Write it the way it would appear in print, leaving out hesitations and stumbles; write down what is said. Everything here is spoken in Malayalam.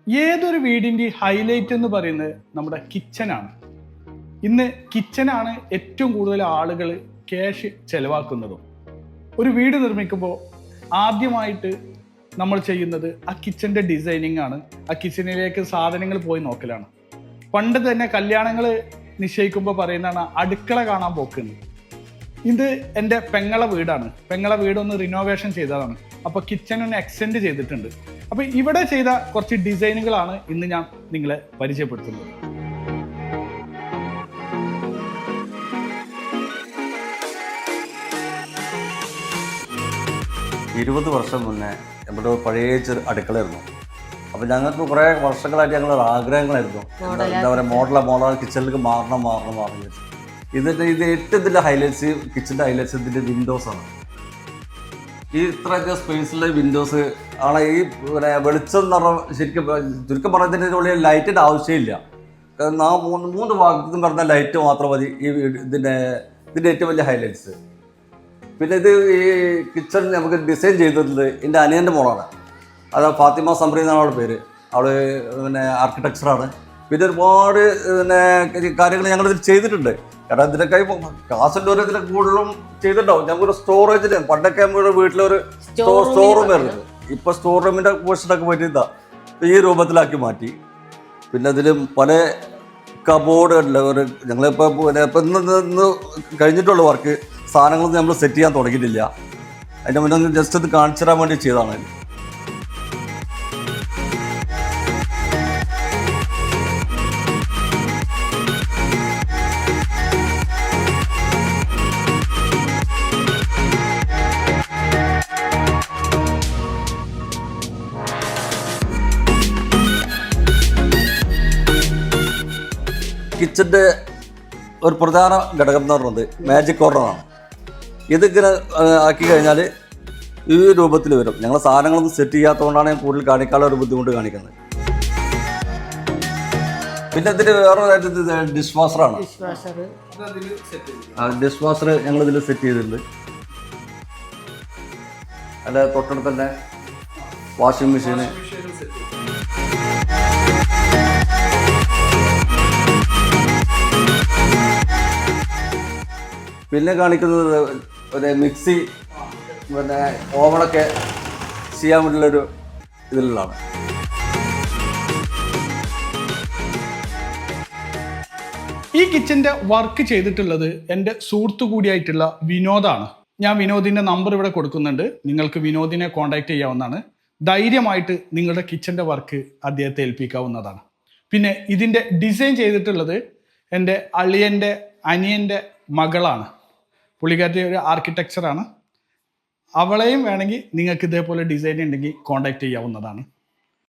ഏതൊരു വീടിൻ്റെ ഹൈലൈറ്റ് എന്ന് പറയുന്നത് നമ്മുടെ കിച്ചനാണ്. ഇന്ന് കിച്ചനാണ് ഏറ്റവും കൂടുതൽ ആളുകൾ ക്യാഷ് ചെലവാക്കുന്നതും. ഒരു വീട് നിർമ്മിക്കുമ്പോൾ ആദ്യമായിട്ട് നമ്മൾ ചെയ്യുന്നത് ആ കിച്ചൻ്റെ ഡിസൈനിങ് ആണ്. ആ കിച്ചണിലേക്ക് സാധനങ്ങൾ പോയി നോക്കലാണ്. പണ്ട് തന്നെ കല്യാണങ്ങൾ നിശ്ചയിക്കുമ്പോൾ പറയുന്നതാണ് അടുക്കള കാണാൻ പോക്കുണ്ട്. ഇത് എൻ്റെ പെങ്ങളെ വീടാണ്. പെങ്ങളെ വീടൊന്ന് റിനോവേഷൻ ചെയ്തതാണ്. അപ്പോൾ കിച്ചൺ ഒന്ന് എക്സ്റ്റെൻഡ് ചെയ്തിട്ടുണ്ട്. അപ്പോൾ ഇവിടെ ചെയ്ത കുറച്ച് ഡിസൈനുകളാണ് ഇന്ന് ഞാൻ നിങ്ങളെ പരിചയപ്പെടുത്തുന്നത്. ഇരുപത് വർഷം മുന്നേ നമ്മുടെ പഴയ അടുക്കളയായിരുന്നു. അപ്പോൾ ഞങ്ങൾക്ക് കുറേ വർഷങ്ങളായിട്ട് ഞങ്ങളൊരു ആഗ്രഹങ്ങളായിരുന്നു, എന്താ പറയുക, മോഡൽ കിച്ചണിലേക്ക് മാറണം. ഇത് ഏറ്റവും ഇതിൻ്റെ ഹൈലൈറ്റ്സ്, കിച്ചൻ്റെ ഹൈലൈറ്റ്സ് ഇതിൻ്റെ വിൻഡോസാണ്. ഈ ഇത്രയൊക്കെ സ്പേസിലെ വിൻഡോസ് ആണ്. ഈ വെളിച്ചം എന്ന് പറഞ്ഞാൽ ശരിക്കും ചുരുക്കം പറഞ്ഞതിൻ്റെ ഉള്ളിൽ ലൈറ്റിൻ്റെ ആവശ്യമില്ല. മൂന്ന് ഭാഗത്തും പറഞ്ഞ ലൈറ്റ് മാത്രം മതി ഈ ഇതിൻ്റെ ഏറ്റവും വലിയ ഹൈലൈറ്റ്സ്. പിന്നെ ഇത് ഈ കിച്ചൺ നമുക്ക് ഡിസൈൻ ചെയ്തിട്ടുള്ളത് എൻ്റെ അനിയൻ്റെ മോളാണ്. അത് ഫാത്തിമ സംബ്രി എന്നാണ് അവളുടെ പേര്. അവൾ ആർക്കിടെക്ചറാണ്. പിന്നെ ഒരുപാട് കാര്യങ്ങൾ ഞങ്ങളിതിൽ ചെയ്തിട്ടുണ്ട്. കാരണം ഇതിനൊക്കെ കാശിൻ്റെ ഇതിനെ കൂടുതലും ചെയ്തിട്ടുണ്ടാവും. ഞങ്ങൾക്കൊരു സ്റ്റോറേജിന് പണ്ടൊക്കെ നമ്മുടെ വീട്ടിലൊരു സ്റ്റോർ റൂം ആയിരുന്നു. ഇപ്പോൾ സ്റ്റോർ റൂമിൻ്റെ പോർഷനൊക്കെ പറ്റിയതാ ഈ രൂപത്തിലാക്കി മാറ്റി. പിന്നെ അതിൽ പല കബോർഡ് ഉണ്ട്. ഞങ്ങളിപ്പോൾ ഇന്ന് കഴിഞ്ഞിട്ടുള്ള വർക്ക് സാധനങ്ങളൊന്നും നമ്മൾ സെറ്റ് ചെയ്യാൻ തുടങ്ങിയിട്ടില്ല. അതിൻ്റെ മുന്നേ ജസ്റ്റ് ഇത് കാണിച്ചു തരാൻ വേണ്ടി ചെയ്തതാണ്. കിച്ചൻ്റെ ഒരു പ്രധാന ഘടകം എന്ന് പറയുന്നത് മാജിക് കോർണറാണ്. ഇതിങ്ങനെ ആക്കി കഴിഞ്ഞാൽ ഈ രൂപത്തിൽ വരും. ഞങ്ങൾ സാധനങ്ങളൊന്നും സെറ്റ് ചെയ്യാത്തതുകൊണ്ടാണ് ഞാൻ കൂടുതൽ കാണിക്കാനുള്ള ഒരു ബുദ്ധിമുട്ട് കാണിക്കുന്നത്. പിന്നെ ഇതിന് വേറെ ഡിഷ് വാഷറാണ്. ഡിഷ് വാഷർ ഞങ്ങളിതിൽ സെറ്റ് ചെയ്തിട്ടുണ്ട്. അതിൻ്റെ തൊട്ടടുത്ത് തന്നെ വാഷിംഗ് മെഷീന്. പിന്നെ കാണിക്കുന്നത് ഒരു മിക്സി, പിന്നെ ഓവണൊക്കെ ചെയ്യാൻ വേണ്ടിയുള്ളൊരു ഇതിലാണ്. ഈ കിച്ചൻ്റെ വർക്ക് ചെയ്തിട്ടുള്ളത് എൻ്റെ സുഹൃത്തു കൂടിയായിട്ടുള്ള വിനോദാണ്. ഞാൻ വിനോദിൻ്റെ നമ്പർ ഇവിടെ കൊടുക്കുന്നുണ്ട്. നിങ്ങൾക്ക് വിനോദിനെ കോൺടാക്റ്റ് ചെയ്യാവുന്നതാണ്. ധൈര്യമായിട്ട് നിങ്ങളുടെ കിച്ചൻ്റെ വർക്ക് അദ്ദേഹത്തെ ഏൽപ്പിക്കാവുന്നതാണ്. പിന്നെ ഇതിൻ്റെ ഡിസൈൻ ചെയ്തിട്ടുള്ളത് എൻ്റെ അളിയൻ്റെ അനിയൻ്റെ മകളാണ്. പുള്ളിക്കാരി ഒരു ആർക്കിടെക്ചറാണ്. അവളെയും വേണമെങ്കിൽ നിങ്ങൾക്ക് ഇതേപോലെ ഡിസൈൻ ഉണ്ടെങ്കിൽ കോൺടാക്റ്റ് ചെയ്യാവുന്നതാണ്.